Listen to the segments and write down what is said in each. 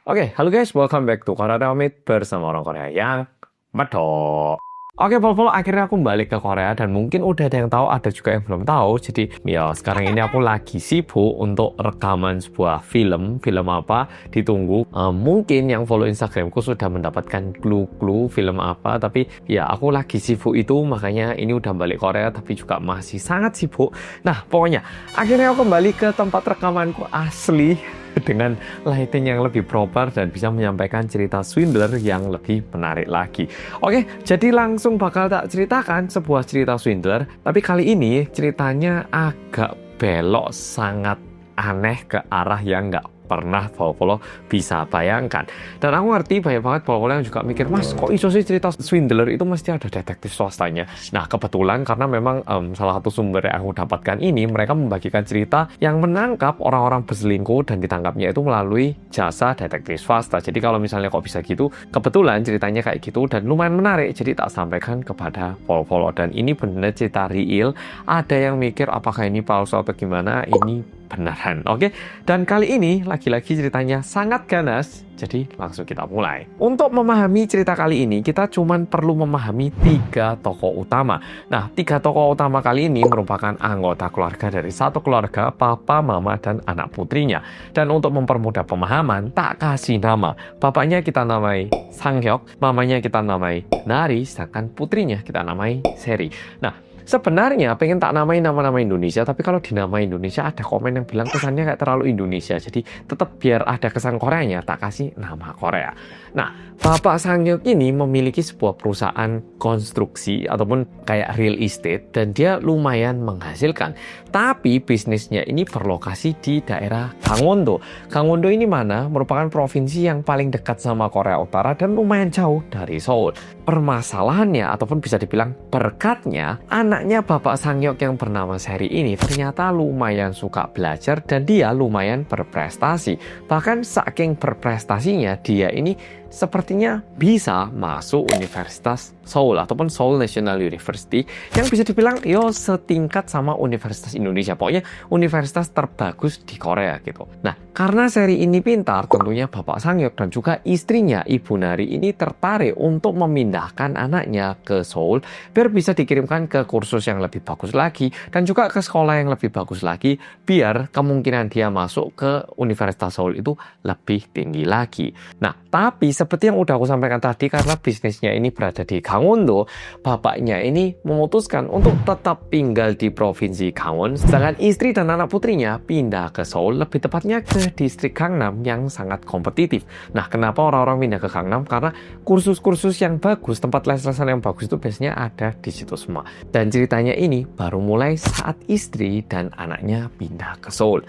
Oke, halo guys, welcome back to Korea Damit bersama orang Korea yang medok. Oke, Pol-Pol, akhirnya aku balik ke Korea dan mungkin udah ada yang tahu, ada juga yang belum tahu. Jadi, ya sekarang ini aku lagi sibuk untuk rekaman sebuah film. Film apa? Ditunggu. Mungkin yang follow Instagramku sudah mendapatkan clue-clue film apa. Tapi ya aku lagi sibuk itu, makanya ini udah balik Korea tapi juga masih sangat sibuk. Nah, pokoknya akhirnya aku kembali ke tempat rekamanku asli dengan lighting yang lebih proper dan bisa menyampaikan cerita Swindler yang lebih menarik lagi. Oke, jadi langsung bakal tak ceritakan sebuah cerita Swindler, tapi kali ini ceritanya agak belok sangat aneh ke arah yang nggak pernah Polo bisa bayangkan. Dan aku ngerti banyak banget Polo yang juga mikir, Mas, kok iso sih cerita Swindler itu mesti ada detektif swastanya. Nah, kebetulan karena memang salah satu sumber yang aku dapatkan ini, mereka membagikan cerita yang menangkap orang-orang berselingkuh dan ditangkapnya itu melalui jasa detektif swasta. Jadi kalau misalnya kok bisa gitu, kebetulan ceritanya kayak gitu dan lumayan menarik, jadi tak sampaikan kepada Polo. Dan ini benar cerita real. Ada yang mikir apakah ini palsu atau gimana, ini beneran. Oke, dan kali ini lagi-lagi ceritanya sangat ganas, jadi langsung kita mulai. Untuk memahami cerita kali ini, kita cuman perlu memahami 3 tokoh utama. Nah, 3 tokoh utama kali ini merupakan anggota keluarga dari satu keluarga, papa, mama, dan anak putrinya. Dan untuk mempermudah pemahaman, tak kasih nama. Bapaknya kita namai Sang-hyuk, mamanya kita namai Nari, sedangkan putrinya kita namai Seri. Nah, sebenarnya pengen tak namain nama-nama Indonesia, tapi kalau dinamai Indonesia ada komen yang bilang kesannya kayak terlalu Indonesia. Jadi tetap biar ada kesan Koreanya, tak kasih nama Korea. Nah, Bapak Sang-hyuk ini memiliki sebuah perusahaan konstruksi ataupun kayak real estate dan dia lumayan menghasilkan. Tapi bisnisnya ini berlokasi di daerah Gangwon-do. Gangwon-do ini mana? Merupakan provinsi yang paling dekat sama Korea Utara dan lumayan jauh dari Seoul. Permasalahannya ataupun bisa dibilang berkatnya, anaknya Bapak Sang-hyuk yang bernama Seri ini ternyata lumayan suka belajar dan dia lumayan berprestasi. Bahkan saking berprestasinya, dia ini sepertinya bisa masuk Universitas Seoul ataupun Seoul National University yang bisa dibilang setingkat sama Universitas Indonesia. Pokoknya universitas terbagus di Korea gitu. Nah, karena Seri ini pintar, tentunya Bapak Sang-hyuk dan juga istrinya Ibu Nari ini tertarik untuk memindahkan anaknya ke Seoul biar bisa dikirimkan ke kursus yang lebih bagus lagi dan juga ke sekolah yang lebih bagus lagi biar kemungkinan dia masuk ke Universitas Seoul itu lebih tinggi lagi. Nah, tapi seperti yang udah aku sampaikan tadi, karena bisnisnya ini berada di Gangwon-do, bapaknya ini memutuskan untuk tetap tinggal di provinsi Gangwon, sedangkan istri dan anak putrinya pindah ke Seoul, lebih tepatnya ke distrik Gangnam yang sangat kompetitif. Nah, kenapa orang-orang pindah ke Gangnam? Karena kursus-kursus yang bagus, tempat les-lesan yang bagus itu biasanya ada di situ semua. Dan ceritanya ini baru mulai saat istri dan anaknya pindah ke Seoul.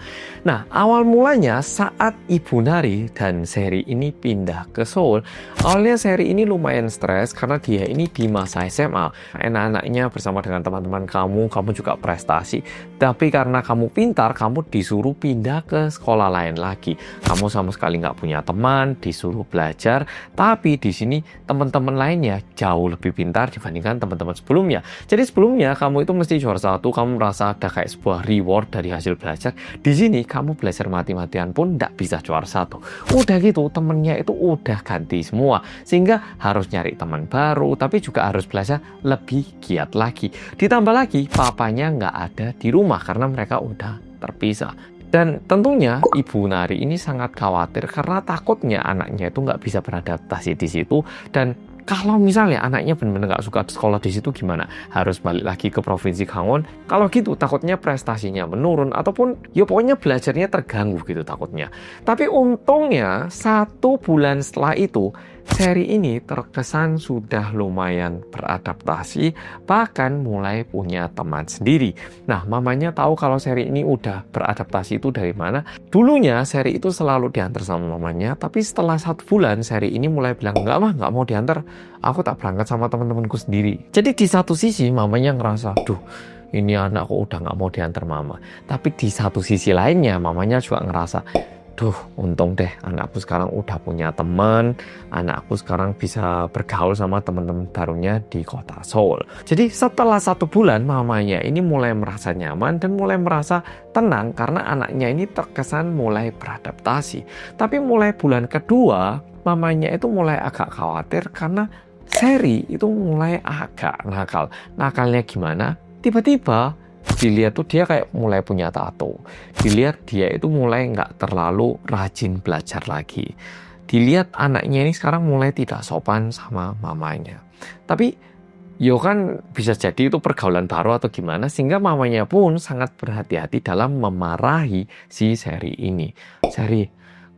Nah, awal mulanya saat Ibu Nari dan Seri ini pindah ke Seoul, awalnya Seri ini lumayan stres karena dia ini di masa SMA. Enak-enaknya bersama dengan teman-teman kamu juga prestasi. Tapi karena kamu pintar, kamu disuruh pindah ke sekolah lain lagi. Kamu sama sekali nggak punya teman, disuruh belajar. Tapi di sini teman-teman lainnya jauh lebih pintar dibandingkan teman-teman sebelumnya. Jadi sebelumnya kamu itu mesti juara 1, kamu merasa ada kayak sebuah reward dari hasil belajar. Di sini kamu belajar mati-matian pun nggak bisa juara 1. Udah gitu temennya itu udah ganti semua, sehingga harus nyari teman baru, tapi juga harus belajar lebih giat lagi. Ditambah lagi papanya nggak ada di rumah karena mereka udah terpisah. Dan tentunya Ibu Nari ini sangat khawatir karena takutnya anaknya itu nggak bisa beradaptasi di situ. Dan kalau misalnya anaknya benar-benar nggak suka sekolah di situ gimana? Harus balik lagi ke provinsi Gangwon. Kalau gitu takutnya prestasinya menurun ataupun pokoknya belajarnya terganggu gitu takutnya. Tapi untungnya 1 bulan setelah itu Seri ini terkesan sudah lumayan beradaptasi, bahkan mulai punya teman sendiri. Nah, mamanya tahu kalau Seri ini udah beradaptasi itu dari mana. Dulunya Seri itu selalu diantar sama mamanya, tapi setelah 1 bulan Seri ini mulai bilang, nggak mau diantar, aku tak berangkat sama teman-temanku sendiri. Jadi di satu sisi mamanya ngerasa, duh, ini anakku udah nggak mau diantar mama. Tapi di satu sisi lainnya mamanya juga ngerasa, Duh, untung deh anakku sekarang udah punya teman, anakku sekarang bisa bergaul sama teman-teman barunya di kota Seoul. Jadi setelah 1 bulan mamanya ini mulai merasa nyaman dan mulai merasa tenang karena anaknya ini terkesan mulai beradaptasi. Tapi mulai bulan kedua, mamanya itu mulai agak khawatir karena Seri itu mulai agak nakal. Nakalnya gimana? Tiba-tiba dilihat tuh dia kayak mulai punya tato. Dilihat dia itu mulai nggak terlalu rajin belajar lagi. Dilihat anaknya ini sekarang mulai tidak sopan sama mamanya. Tapi yo kan bisa jadi itu pergaulan baru atau gimana, sehingga mamanya pun sangat berhati-hati dalam memarahi si Seri ini. Seri,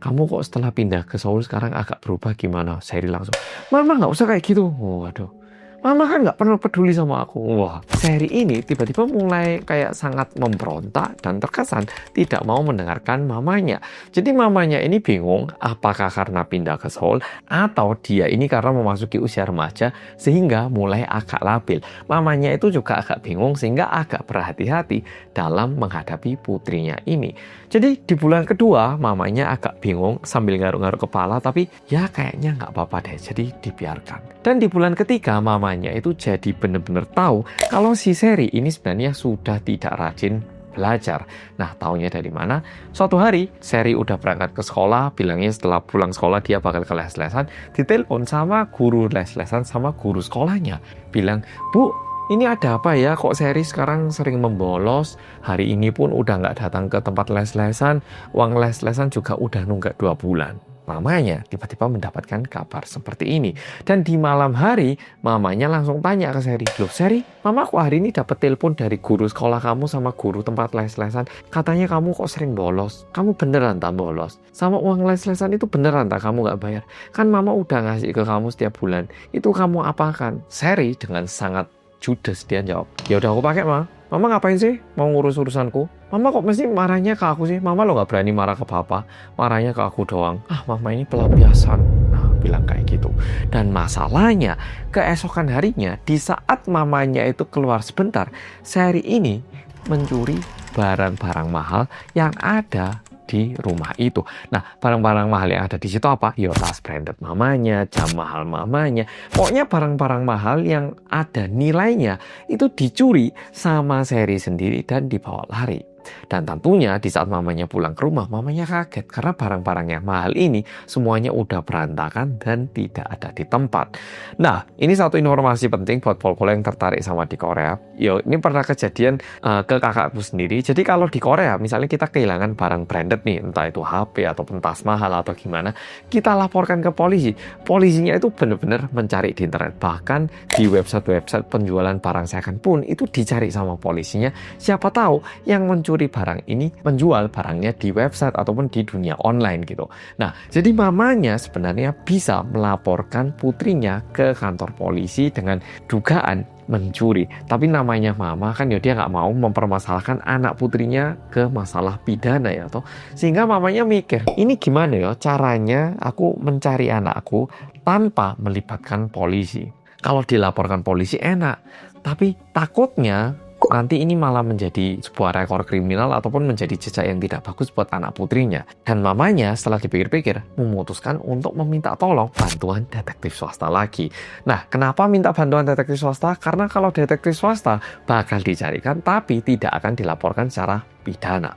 kamu kok setelah pindah ke Seoul sekarang agak berubah gimana? Seri langsung, Mama nggak usah kayak gitu. Waduh. Mama kan nggak pernah peduli sama aku. Wah, Seri ini tiba-tiba mulai kayak sangat memberontak dan terkesan tidak mau mendengarkan mamanya. Jadi mamanya ini bingung apakah karena pindah ke Seoul atau dia ini karena memasuki usia remaja sehingga mulai agak labil. Mamanya itu juga agak bingung sehingga agak berhati-hati dalam menghadapi putrinya ini. Jadi di bulan kedua mamanya agak bingung sambil ngaruk-ngaruk kepala, tapi ya kayaknya nggak apa-apa deh, jadi dibiarkan. Dan di bulan ketiga mamanya itu jadi benar-benar tahu kalau si Seri ini sebenarnya sudah tidak rajin belajar. Nah, taunya dari mana? Suatu hari Seri udah berangkat ke sekolah, bilangnya setelah pulang sekolah dia bakal ke les-lesan, ditelepon sama guru les-lesan sama guru sekolahnya. Bilang, "Bu, ini ada apa ya? Kok Seri sekarang sering membolos? Hari ini pun udah nggak datang ke tempat les-lesan. Uang les-lesan juga udah nunggak 2 bulan. Mamanya tiba-tiba mendapatkan kabar seperti ini. Dan di malam hari, mamanya langsung tanya ke Seri. Loh Seri, mama kok hari ini dapat telepon dari guru sekolah kamu sama guru tempat les-lesan. Katanya kamu kok sering bolos. Kamu beneran tak bolos? Sama uang les-lesan itu beneran tak kamu nggak bayar? Kan mama udah ngasih ke kamu setiap bulan. Itu kamu apakan?" Seri dengan sangat judes dia jawab, "Ya udah aku pakai, Ma. Mama ngapain sih mau ngurus urusanku? Mama kok mesti marahnya ke aku sih? Mama lo nggak berani marah ke papa, marahnya ke aku doang. Ah, mama ini pelampiasan." Nah, bilang kayak gitu. Dan masalahnya, keesokan harinya di saat mamanya itu keluar sebentar, Seri ini mencuri barang-barang mahal yang ada di rumah itu. Nah, barang-barang mahal yang ada di situ apa? Ya, tas branded mamanya, jam mahal mamanya. Pokoknya barang-barang mahal yang ada nilainya itu dicuri sama Seri sendiri dan dibawa lari. Dan tentunya di saat mamanya pulang ke rumah, mamanya kaget karena barang-barang yang mahal ini semuanya udah berantakan dan tidak ada di tempat. Nah, ini satu informasi penting buat pol-pol yang tertarik sama di Korea. Yo, ini pernah kejadian ke kakakku sendiri. Jadi kalau di Korea, misalnya kita kehilangan barang branded nih, entah itu HP ataupun tas mahal atau gimana, kita laporkan ke polisi. Polisinya itu benar-benar mencari di internet. Bahkan di website-website penjualan barang second pun itu dicari sama polisinya. Siapa tahu yang mencuri barang ini menjual barangnya di website ataupun di dunia online gitu. Nah, jadi mamanya sebenarnya bisa melaporkan putrinya ke kantor polisi dengan dugaan mencuri. Tapi namanya mama kan ya dia nggak mau mempermasalahkan anak putrinya ke masalah pidana ya toh. Sehingga mamanya mikir, ini gimana ya caranya aku mencari anakku tanpa melibatkan polisi. Kalau dilaporkan polisi enak, tapi takutnya nanti ini malah menjadi sebuah rekor kriminal ataupun menjadi jejak yang tidak bagus buat anak putrinya. Dan mamanya setelah dipikir-pikir memutuskan untuk meminta tolong bantuan detektif swasta lagi. Nah, kenapa minta bantuan detektif swasta? Karena kalau detektif swasta bakal dicarikan tapi tidak akan dilaporkan secara pidana.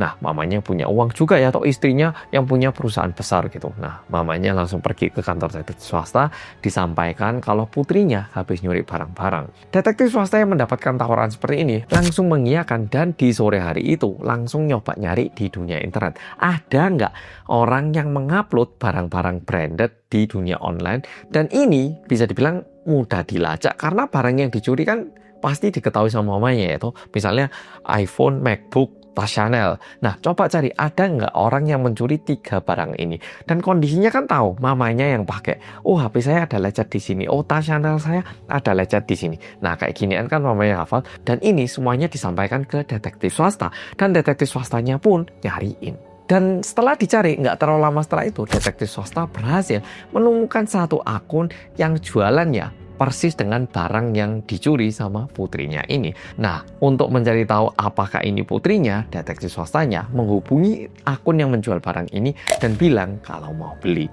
Nah, mamanya punya uang juga ya, atau istrinya yang punya perusahaan besar gitu. Nah, mamanya langsung pergi ke kantor detektif swasta, disampaikan kalau putrinya habis nyuri barang-barang. Detektif swasta yang mendapatkan tawaran seperti ini langsung mengiyakan dan di sore hari itu langsung nyoba nyari di dunia internet. Ada nggak orang yang mengupload barang-barang branded di dunia online? Dan ini bisa dibilang mudah dilacak karena barang yang dicuri kan pasti diketahui sama mamanya yaitu misalnya iPhone, MacBook, tas Chanel. Nah, coba cari ada nggak orang yang mencuri 3 barang ini. Dan kondisinya kan tahu, mamanya yang pakai. Oh, HP saya ada lecet di sini. Oh, tas Chanel saya ada lecet di sini. Nah, kayak ginian kan mamanya hafal. Dan ini semuanya disampaikan ke detektif swasta. Dan detektif swastanya pun nyariin. Dan setelah dicari, nggak terlalu lama setelah itu, detektif swasta berhasil menemukan satu akun yang jualannya persis dengan barang yang dicuri sama putrinya ini. Nah, untuk mencari tahu apakah ini putrinya, detektif swastanya menghubungi akun yang menjual barang ini dan bilang kalau mau beli.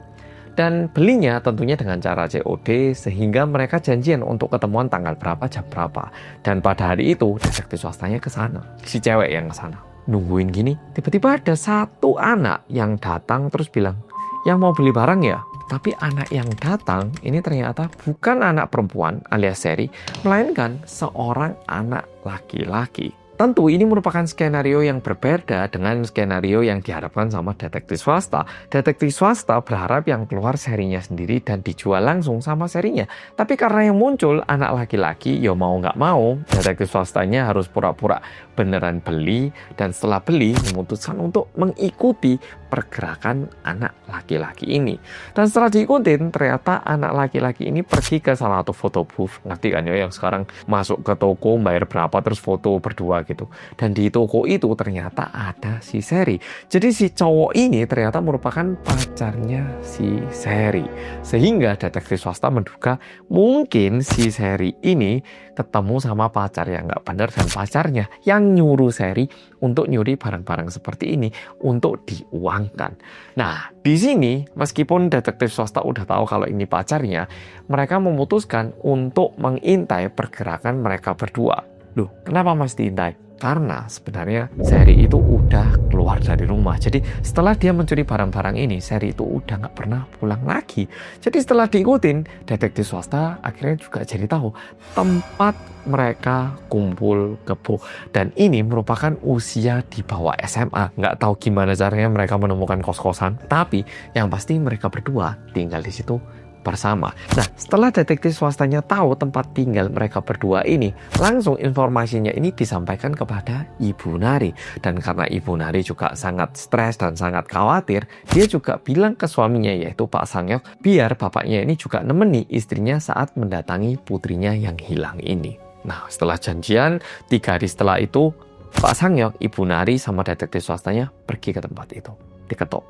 Dan belinya tentunya dengan cara COD, sehingga mereka janjian untuk ketemuan tanggal berapa, jam berapa. Dan pada hari itu, detektif swastanya ke sana. Si cewek yang ke sana. Nungguin gini, tiba-tiba ada satu anak yang datang terus bilang, yang mau beli barang ya? Tapi anak yang datang ini ternyata bukan anak perempuan alias Sherry, melainkan seorang anak laki-laki. Tentu ini merupakan skenario yang berbeda dengan skenario yang diharapkan sama detektif swasta. Detektif swasta berharap yang keluar serinya sendiri dan dijual langsung sama serinya. Tapi karena yang muncul anak laki-laki, ya mau nggak mau, detektif swastanya harus pura-pura beneran beli, dan setelah beli memutuskan untuk mengikuti pergerakan anak laki-laki ini. Dan setelah diikutin, ternyata anak laki-laki ini pergi ke salah satu foto booth, ngerti kan ya, yang sekarang masuk ke toko bayar berapa terus foto berdua gitu. Dan di toko itu ternyata ada si Sherry. Jadi si cowok ini ternyata merupakan pacarnya si Sherry. Sehingga detektif swasta menduga mungkin si Sherry ini ketemu sama pacar yang nggak benar, dan pacarnya yang nyuruh Sherry untuk nyuri barang-barang seperti ini untuk diuangkan. Nah, di sini meskipun detektif swasta udah tahu kalau ini pacarnya, mereka memutuskan untuk mengintai pergerakan mereka berdua. Loh, kenapa Mas diintai? Karena sebenarnya Sherry itu udah keluar dari rumah. Jadi setelah dia mencuri barang-barang ini, Sherry itu udah nggak pernah pulang lagi. Jadi setelah diikutin, detektif swasta akhirnya juga jadi tahu tempat mereka kumpul kebo. Dan ini merupakan usia di bawah SMA. Nggak tahu gimana caranya mereka menemukan kos-kosan. Tapi yang pasti mereka berdua tinggal di situ bersama. Nah, setelah detektif swastanya tahu tempat tinggal mereka berdua ini, langsung informasinya ini disampaikan kepada Ibu Nari. Dan karena Ibu Nari juga sangat stres dan sangat khawatir, dia juga bilang ke suaminya yaitu Pak Sangyok, biar bapaknya ini juga nemeni istrinya saat mendatangi putrinya yang hilang ini. Nah, setelah janjian, 3 hari setelah itu, Pak Sangyok, Ibu Nari, sama detektif swastanya pergi ke tempat itu. Diketok.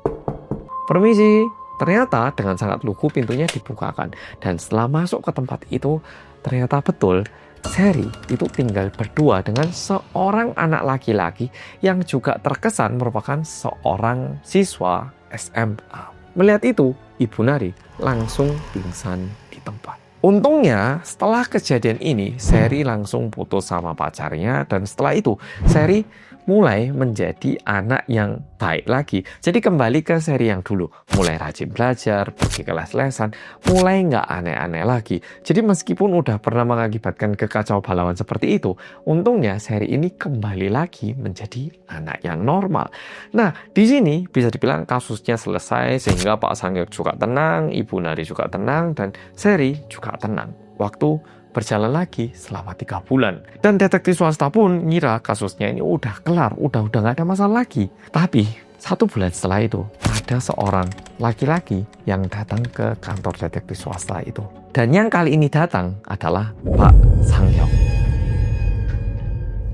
Permisi. Ternyata dengan sangat lugu pintunya dibukakan. Dan setelah masuk ke tempat itu, ternyata betul Sherry itu tinggal berdua dengan seorang anak laki-laki yang juga terkesan merupakan seorang siswa SMA. Melihat itu, Ibu Nari langsung pingsan di tempat. Untungnya setelah kejadian ini, Sherry langsung putus sama pacarnya, dan setelah itu Sherry mulai menjadi anak yang baik lagi. Jadi kembali ke Sherry yang dulu, mulai rajin belajar, pergi ke les-lesan, mulai nggak aneh-aneh lagi. Jadi meskipun udah pernah mengakibatkan kekacauan balauan seperti itu, untungnya Sherry ini kembali lagi menjadi anak yang normal. Nah, di sini bisa dibilang kasusnya selesai, sehingga Pak Sangyok juga tenang, Ibu Nari juga tenang, dan Sherry juga tenang. Waktu berjalan lagi selama 3 bulan. Dan detektif swasta pun ngira kasusnya ini udah kelar, udah nggak ada masalah lagi. Tapi 1 bulan setelah itu, ada seorang laki-laki yang datang ke kantor detektif swasta itu. Dan yang kali ini datang adalah Pak Sangyok.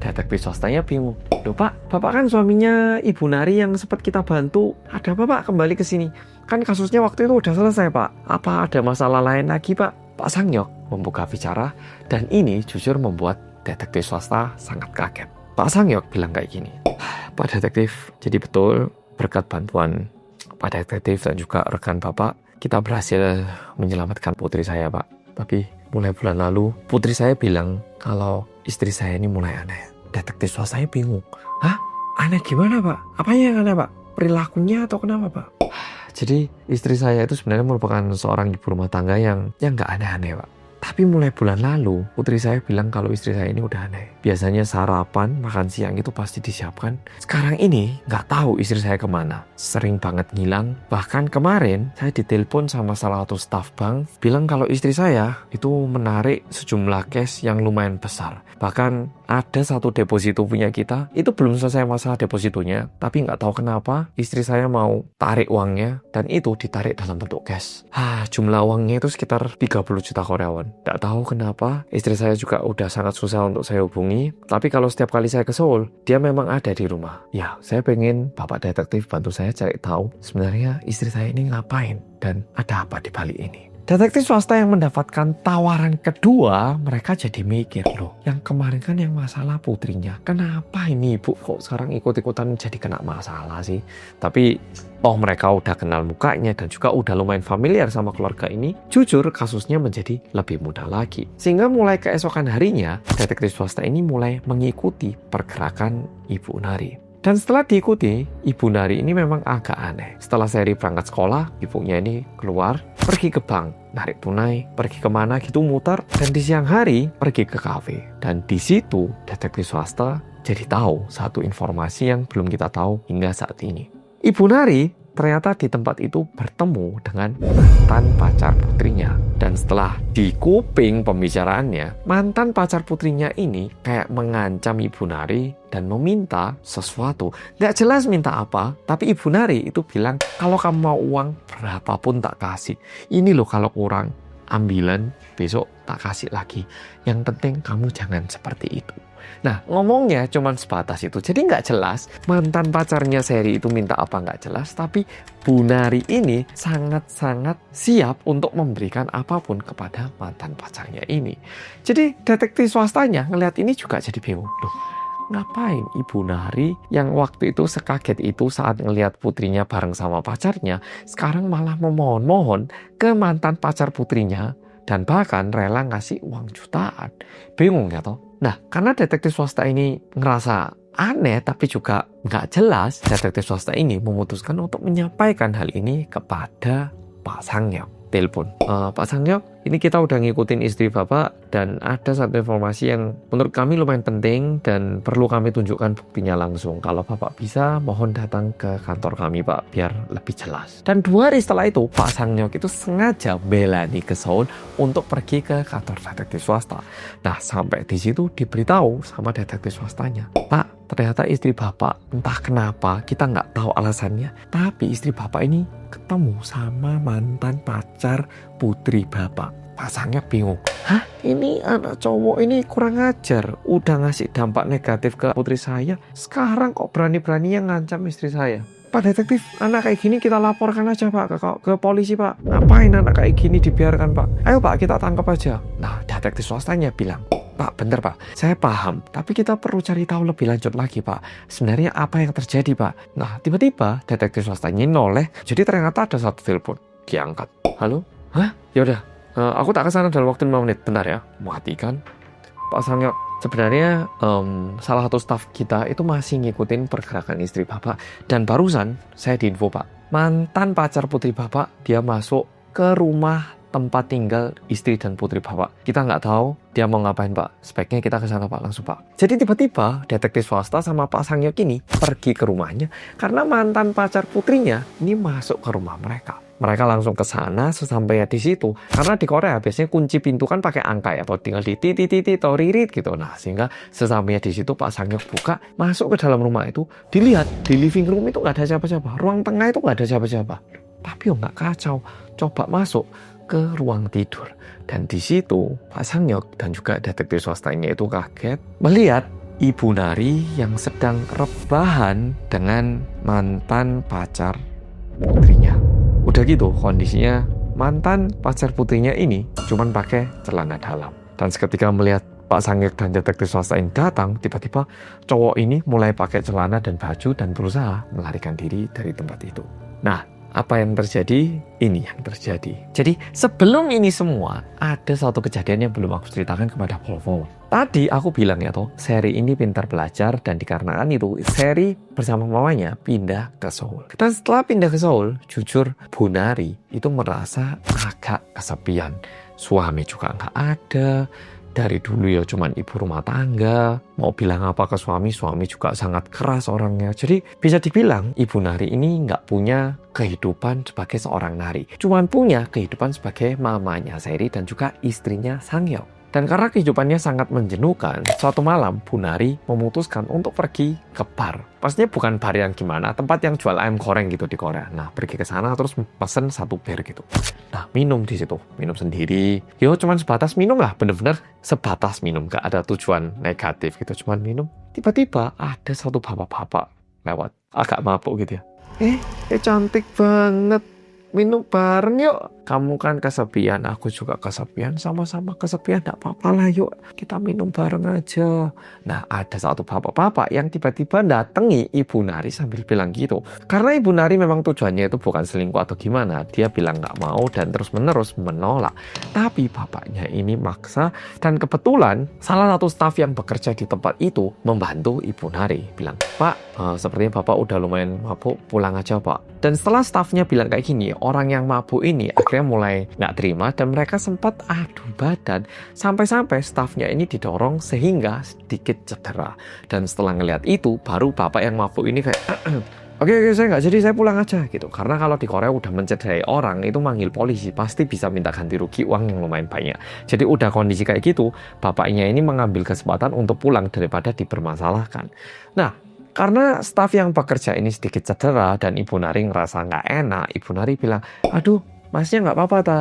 Detektif swastanya bingung. Loh Pak, Bapak kan suaminya Ibu Nari yang sempat kita bantu. Ada apa Pak kembali ke sini? Kan kasusnya waktu itu udah selesai Pak. Apa ada masalah lain lagi Pak? Pak Sangyok membuka bicara, dan ini jujur membuat detektif swasta sangat kaget. Pak Sangyok bilang kayak gini, Pak Detektif, jadi betul berkat bantuan Pak Detektif dan juga rekan Bapak, kita berhasil menyelamatkan putri saya Pak. Tapi mulai bulan lalu, putri saya bilang kalau istri saya ini mulai aneh. Detektif swastanya bingung, hah? Aneh gimana Pak? Apanya yang aneh Pak? Perilakunya atau kenapa Pak? Jadi istri saya itu sebenarnya merupakan seorang ibu rumah tangga yang nggak aneh-aneh Pak. Tapi mulai bulan lalu, putri saya bilang kalau istri saya ini udah aneh. Biasanya sarapan, makan siang itu pasti disiapkan. Sekarang ini nggak tahu istri saya kemana. Sering banget ngilang. Bahkan kemarin saya ditelepon sama salah satu staf bank, bilang kalau istri saya itu menarik sejumlah cash yang lumayan besar. Bahkan ada satu deposito punya kita, itu belum selesai masalah depositonya. Tapi nggak tahu kenapa istri saya mau tarik uangnya, dan itu ditarik dalam bentuk cash. Jumlah uangnya itu sekitar 30 juta Korea won. Nggak tahu kenapa, istri saya juga udah sangat susah untuk saya hubungi. Tapi kalau setiap kali saya ke Seoul, dia memang ada di rumah. Ya, saya pengen Bapak Detektif bantu saya cari tahu sebenarnya istri saya ini ngapain dan ada apa di balik ini. Detektif swasta yang mendapatkan tawaran kedua, mereka jadi mikir, loh, yang kemarin kan yang masalah putrinya. Kenapa ini ibu kok sekarang ikut-ikutan jadi kena masalah sih? Tapi toh mereka udah kenal mukanya dan juga udah lumayan familiar sama keluarga ini. Jujur kasusnya menjadi lebih mudah lagi. Sehingga mulai keesokan harinya, detektif swasta ini mulai mengikuti pergerakan Ibu Nari. Dan setelah diikuti, Ibu Nari ini memang agak aneh. Setelah Seri berangkat sekolah, ibunya ini keluar, pergi ke bank, narik tunai, pergi kemana gitu muter, dan di siang hari pergi ke kafe. Dan di situ detektif swasta jadi tahu satu informasi yang belum kita tahu hingga saat ini. Ibu Nari ternyata di tempat itu bertemu dengan mantan pacar putrinya. Dan setelah dikuping pembicaraannya, mantan pacar putrinya ini kayak mengancam Ibu Nari dan meminta sesuatu. Gak jelas minta apa, tapi Ibu Nari itu bilang, kalau kamu mau uang berapapun tak kasih. Ini loh kalau kurang, ambilan besok tak kasih lagi. Yang penting kamu jangan seperti itu. Nah, ngomongnya cuman sebatas itu. Jadi nggak jelas mantan pacarnya Seri itu minta apa nggak jelas. Tapi Bu Nari ini sangat-sangat siap untuk memberikan apapun kepada mantan pacarnya ini. Jadi detektif swastanya ngelihat ini juga jadi bingung. Loh, ngapain Ibu Nari yang waktu itu sekaget itu saat ngelihat putrinya bareng sama pacarnya, sekarang malah memohon-mohon ke mantan pacar putrinya dan bahkan rela ngasih uang jutaan. Bingung ya toh? Nah, karena detektif swasta ini ngerasa aneh tapi juga nggak jelas, detektif swasta ini memutuskan untuk menyampaikan hal ini kepada Pak Sangyok. Telepon, Pak Sangyok, ini kita udah ngikutin istri Bapak dan ada satu informasi yang menurut kami lumayan penting dan perlu kami tunjukkan buktinya langsung. Kalau Bapak bisa, mohon datang ke kantor kami Pak, biar lebih jelas. Dan 2 hari setelah itu, Pak Sangyok itu sengaja belani ke Seoul untuk pergi ke kantor detektif swasta. Nah, sampai di situ diberitahu sama detektif swastanya, Pak, ternyata istri Bapak entah kenapa, kita nggak tahu alasannya, tapi istri Bapak ini ketemu sama mantan pacar putri Bapak. Pak Sangyok bingung. Hah? Ini anak cowok ini kurang ajar. Udah ngasih dampak negatif ke putri saya. Sekarang kok berani-beraninya ngancam istri saya. Pak detektif, anak kayak gini kita laporkan aja Pak ke polisi Pak. Ngapain anak kayak gini dibiarkan Pak? Ayo Pak, kita tangkap aja. Nah, detektif swastanya bilang, Pak, bentar Pak, saya paham, tapi kita perlu cari tahu lebih lanjut lagi Pak. Sebenarnya apa yang terjadi Pak? Nah, tiba-tiba detektif swastanya noleh, jadi ternyata ada satu telepon. Diangkat. Halo? Hah? Yaudah, aku tak kesana dalam waktu 5 menit. Bentar ya, matikan. Pak Sangyok, sebenarnya salah satu staf kita itu masih ngikutin pergerakan istri Bapak. Dan barusan saya diinfo Pak, mantan pacar putri Bapak, dia masuk ke rumah tempat tinggal istri dan putri Bapak. Kita nggak tahu dia mau ngapain Pak. Sebaiknya kita ke sana Pak, langsung Pak. Jadi tiba-tiba detektif swasta sama Pak Sangyok ini pergi ke rumahnya karena mantan pacar putrinya ini masuk ke rumah mereka. Mereka langsung ke sana, sesampainya di situ. Karena di Korea biasanya kunci pintu kan pakai angka ya, tinggal di titit atau ririt gitu. Nah, sehingga sesampainya di situ Pak Sangyok buka, masuk ke dalam rumah itu, dilihat di living room itu nggak ada siapa-siapa, ruang tengah itu nggak ada siapa-siapa. Tapi nggak kacau, coba masuk ke ruang tidur. Dan di situ Pak Sangyok dan juga detektif swastanya itu kaget melihat Ibu Nari yang sedang rebahan dengan mantan pacar putrinya. Udah gitu kondisinya, mantan pacar putrinya ini cuman pakai celana dalam. Dan seketika melihat Pak Sangyok dan detektif swasta ini datang, tiba-tiba cowok ini mulai pakai celana dan baju dan berusaha melarikan diri dari tempat itu. Nah, apa yang terjadi? Ini yang terjadi. Jadi sebelum ini semua, ada satu kejadian yang belum aku ceritakan kepada Volvo. Tadi aku bilang ya toh, Seri ini pintar belajar dan dikarenakan itu Seri bersama mamanya pindah ke Seoul. Dan setelah pindah ke Seoul, jujur Bu Nari itu merasa agak kesepian. Suami juga nggak ada. Dari dulu ya cuman ibu rumah tangga. Mau bilang apa ke suami juga sangat keras orangnya. Jadi bisa dibilang Ibu Nari ini nggak punya kehidupan sebagai seorang nari. Cuman punya kehidupan sebagai mamanya Seri dan juga istrinya Sangyok. Dan karena kehidupannya sangat menjenuhkan, suatu malam Bu Nari memutuskan untuk pergi ke bar. Pastinya bukan bar yang gimana, tempat yang jual ayam goreng gitu di Korea. Nah, pergi ke sana terus pesen 1 bir gitu. Nah, minum di situ, minum sendiri. Yo, cuman sebatas minum lah, bener-bener sebatas minum, gak ada tujuan negatif gitu, cuman minum. Tiba-tiba ada satu bapak-bapak lewat, agak mabuk gitu ya. Cantik banget. minum bareng yuk. Kamu kan kesepian, aku juga kesepian, sama-sama kesepian, gak apa-apa lah yuk. Kita minum bareng aja. Nah, ada satu bapak-bapak yang tiba-tiba datangi Ibu Nari sambil bilang gitu. Karena Ibu Nari memang tujuannya itu bukan selingkuh atau gimana. Dia bilang gak mau dan terus-menerus menolak. Tapi bapaknya ini maksa, dan kebetulan salah satu staf yang bekerja di tempat itu membantu Ibu Nari. Bilang, Pak, sepertinya Bapak udah lumayan mabuk, pulang aja Pak. Dan setelah stafnya bilang kayak gini, orang yang mabuk ini akhirnya mulai nggak terima dan mereka sempat adu badan. Sampai-sampai stafnya ini didorong sehingga sedikit cedera. Dan setelah ngelihat itu, baru bapak yang mabuk ini kayak, Oke, saya nggak jadi, saya pulang aja gitu. Karena kalau di Korea udah mencederai orang, itu manggil polisi, pasti bisa minta ganti rugi uang yang lumayan banyak. Jadi udah kondisi kayak gitu, bapaknya ini mengambil kesempatan untuk pulang daripada dipermasalahkan. Nah, karena staf yang bekerja ini sedikit cedera dan Ibu Nari ngerasa nggak enak, Ibu Nari bilang, aduh, masnya nggak apa-apa ta,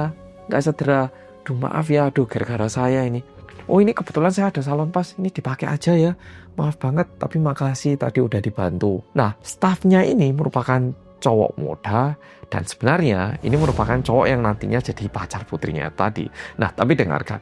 nggak cedera. Aduh maaf ya, aduh gara-gara saya ini. Oh ini kebetulan saya ada salon pas, ini dipakai aja ya. Maaf banget, tapi makasih tadi udah dibantu. Nah, stafnya ini merupakan cowok muda dan sebenarnya ini merupakan cowok yang nantinya jadi pacar putrinya tadi. Nah, tapi dengarkan.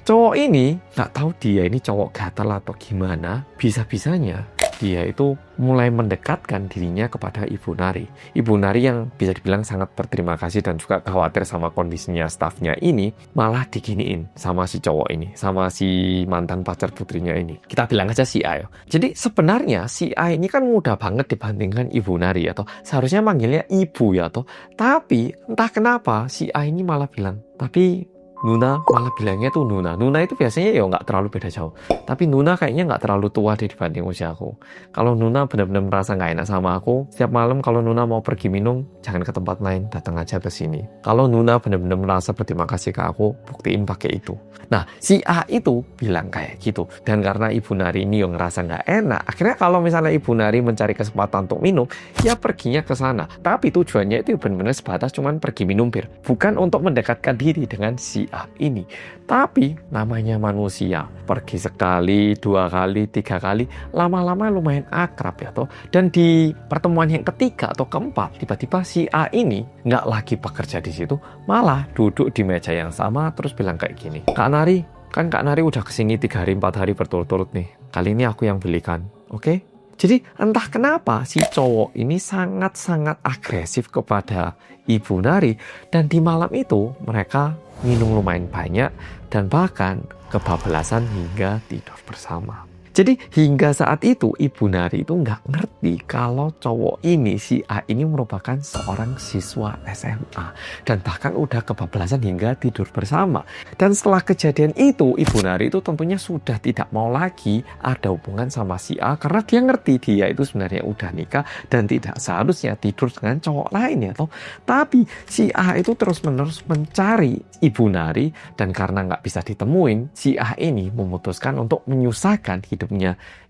Cowok ini nggak tahu dia ini cowok gatal atau gimana, bisa-bisanya dia itu mulai mendekatkan dirinya kepada Ibu Nari. Ibu Nari yang bisa dibilang sangat berterima kasih dan juga khawatir sama kondisinya stafnya ini, malah diginiin sama si cowok ini, sama si mantan pacar putrinya ini. Kita bilang aja si A ya. Jadi sebenarnya si A ini kan muda banget dibandingkan Ibu Nari ya toh. Seharusnya manggilnya ibu ya toh. Tapi entah kenapa si A ini malah bilang, tapi Nuna malah bilangnya tuh Nuna. Nuna itu biasanya ya nggak terlalu beda jauh. Tapi Nuna kayaknya nggak terlalu tua deh dibanding usia aku. Kalau Nuna benar-benar merasa nggak enak sama aku, setiap malam kalau Nuna mau pergi minum, jangan ke tempat lain, datang aja ke sini. Kalau Nuna benar-benar merasa berterima kasih ke aku, buktiin pakai itu. Nah, si A itu bilang kayak gitu. Dan karena Ibu Nari ini yang ngerasa nggak enak, akhirnya kalau misalnya Ibu Nari mencari kesempatan untuk minum, ya perginya ke sana. Tapi tujuannya itu benar-benar sebatas cuman pergi minum bir. Bukan untuk mendekatkan diri dengan si A ini. Tapi namanya manusia, pergi sekali, 2 kali, 3 kali, lama-lama lumayan akrab ya toh. Dan di pertemuan yang ketiga atau keempat, tiba-tiba si A ini nggak lagi bekerja di situ, malah duduk di meja yang sama terus bilang kayak gini, Kak Nari, kan Kak Nari udah kesini 3 hari 4 hari berturut-turut nih. Kali ini aku yang belikan, oke? Jadi entah kenapa si cowok ini sangat-sangat agresif kepada Ibu Nari. Dan di malam itu mereka minum lumayan banyak dan bahkan kebablasan hingga tidur bersama. Jadi hingga saat itu Ibu Nari itu nggak ngerti kalau cowok ini, si A ini merupakan seorang siswa SMA. Dan bahkan udah kebablasan hingga tidur bersama. Dan setelah kejadian itu, Ibu Nari itu tentunya sudah tidak mau lagi ada hubungan sama si A. Karena dia ngerti dia itu sebenarnya udah nikah dan tidak seharusnya tidur dengan cowok lain ya toh. Tapi si A itu terus-menerus mencari Ibu Nari. Dan karena nggak bisa ditemuin, si A ini memutuskan untuk menyusahkan hidupnya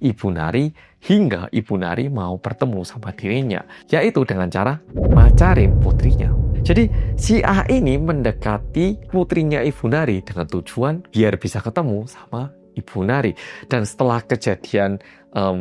Ibu Nari hingga Ibu Nari mau bertemu sama dirinya, yaitu dengan cara macarin putrinya. Jadi si A ini mendekati putrinya Ibu Nari dengan tujuan biar bisa ketemu sama Ibu Nari. Dan setelah kejadian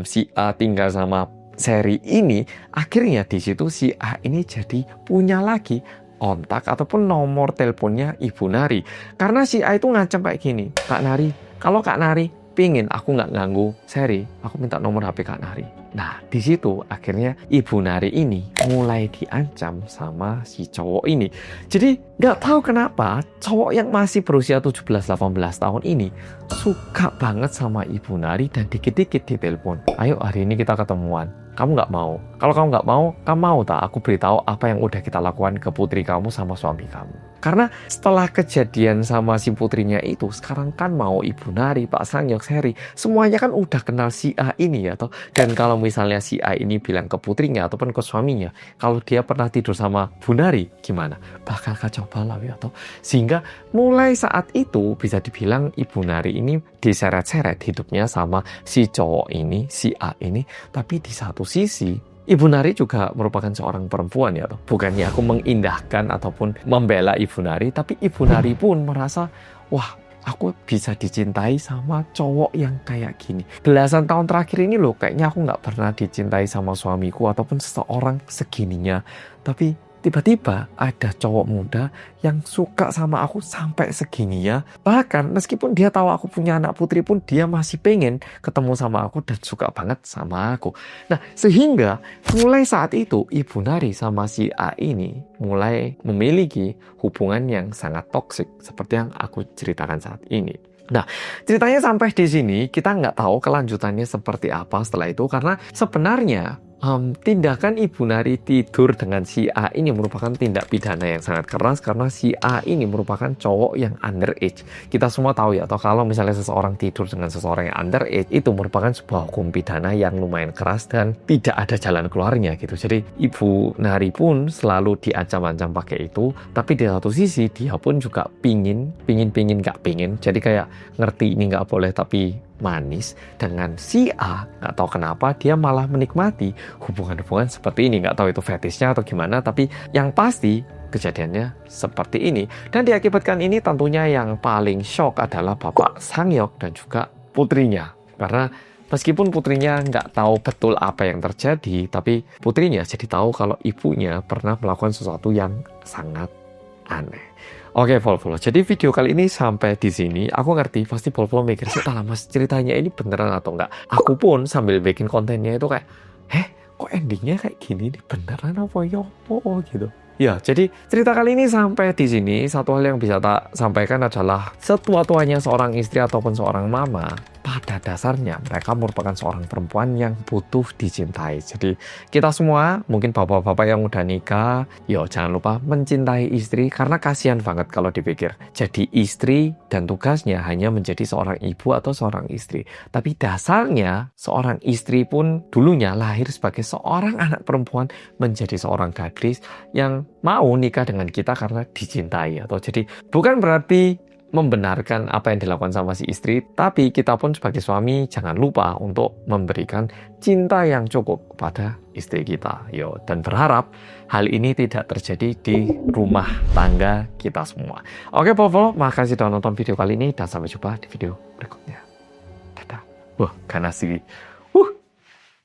si A tinggal sama Seri ini, akhirnya di situ si A ini jadi punya lagi kontak ataupun nomor teleponnya Ibu Nari. Karena si A itu ngancam kayak gini, Kak Nari, kalau Kak Nari pingin aku nggak ganggu Seri, aku minta nomor HP Kak Nari. Nah, di situ akhirnya Ibu Nari ini mulai diancam sama si cowok ini. Jadi nggak tahu kenapa cowok yang masih berusia 17-18 tahun ini suka banget sama Ibu Nari dan dikit-dikit ditelepon. Ayo hari ini kita ketemuan. Kamu nggak mau? Kalau kamu nggak mau, kamu mau tak aku beritahu apa yang udah kita lakukan ke putri kamu sama suami kamu? Karena setelah kejadian sama si putrinya itu, sekarang kan mau Ibu Nari, Pak Sangyok, Seri, semuanya kan udah kenal si A ini ya toh. Dan kalau misalnya si A ini bilang ke putrinya ataupun ke suaminya, kalau dia pernah tidur sama Bu Nari, gimana? Bakal kacau balau ya toh. Sehingga mulai saat itu bisa dibilang Ibu Nari ini diseret-seret hidupnya sama si cowok ini, si A ini. Tapi di satu sisi Ibu Nari juga merupakan seorang perempuan ya toh. Bukannya aku mengindahkan ataupun membela Ibu Nari, tapi Ibu Nari pun merasa, wah, aku bisa dicintai sama cowok yang kayak gini. Belasan tahun terakhir ini loh, kayaknya aku nggak pernah dicintai sama suamiku ataupun seseorang segininya. Tapi tiba-tiba ada cowok muda yang suka sama aku sampai segini ya. Bahkan meskipun dia tahu aku punya anak putri pun dia masih pengen ketemu sama aku dan suka banget sama aku. Nah, sehingga mulai saat itu Ibu Nari sama si A ini mulai memiliki hubungan yang sangat toksik seperti yang aku ceritakan saat ini. Nah, ceritanya sampai di sini kita nggak tahu kelanjutannya seperti apa setelah itu karena sebenarnya tindakan Ibu Nari tidur dengan si A ini merupakan tindak pidana yang sangat keras karena si A ini merupakan cowok yang underage. Kita semua tahu ya, atau kalau misalnya seseorang tidur dengan seseorang yang underage itu merupakan sebuah hukum pidana yang lumayan keras dan tidak ada jalan keluarnya gitu. Jadi Ibu Nari pun selalu diancam-ancam pakai itu, tapi di satu sisi dia pun juga pingin gak pingin. Jadi kayak ngerti ini nggak boleh tapi manis dengan si A, nggak tahu kenapa dia malah menikmati hubungan-hubungan seperti ini. Nggak tahu itu fetishnya atau gimana, tapi yang pasti kejadiannya seperti ini. Dan diakibatkan ini tentunya yang paling shock adalah Bapak Sangyok dan juga putrinya, karena meskipun putrinya nggak tahu betul apa yang terjadi, tapi putrinya jadi tahu kalau ibunya pernah melakukan sesuatu yang sangat aneh. Oke, Volvo. Jadi video kali ini sampai di sini. Aku ngerti pasti Volvo mikir sih, mas ceritanya ini beneran atau enggak. Aku pun sambil bikin kontennya itu kayak, kok endingnya kayak gini nih, beneran apa yopo gitu. Ya, jadi cerita kali ini sampai di sini. Satu hal yang bisa tak sampaikan adalah setua-tuanya seorang istri ataupun seorang mama, pada dasarnya mereka merupakan seorang perempuan yang butuh dicintai. Jadi kita semua, mungkin bapak-bapak yang udah nikah, yo jangan lupa mencintai istri karena kasihan banget kalau dipikir. Jadi istri dan tugasnya hanya menjadi seorang ibu atau seorang istri. Tapi dasarnya seorang istri pun dulunya lahir sebagai seorang anak perempuan menjadi seorang gadis yang mau nikah dengan kita karena dicintai. Atau jadi bukan berarti membenarkan apa yang dilakukan sama si istri, tapi kita pun sebagai suami jangan lupa untuk memberikan cinta yang cukup kepada istri kita. Dan berharap hal ini tidak terjadi di rumah tangga kita semua. Oke, Volvo, makasih sudah nonton video kali ini dan sampai jumpa di video berikutnya. Dadah. Wah, ganas sih.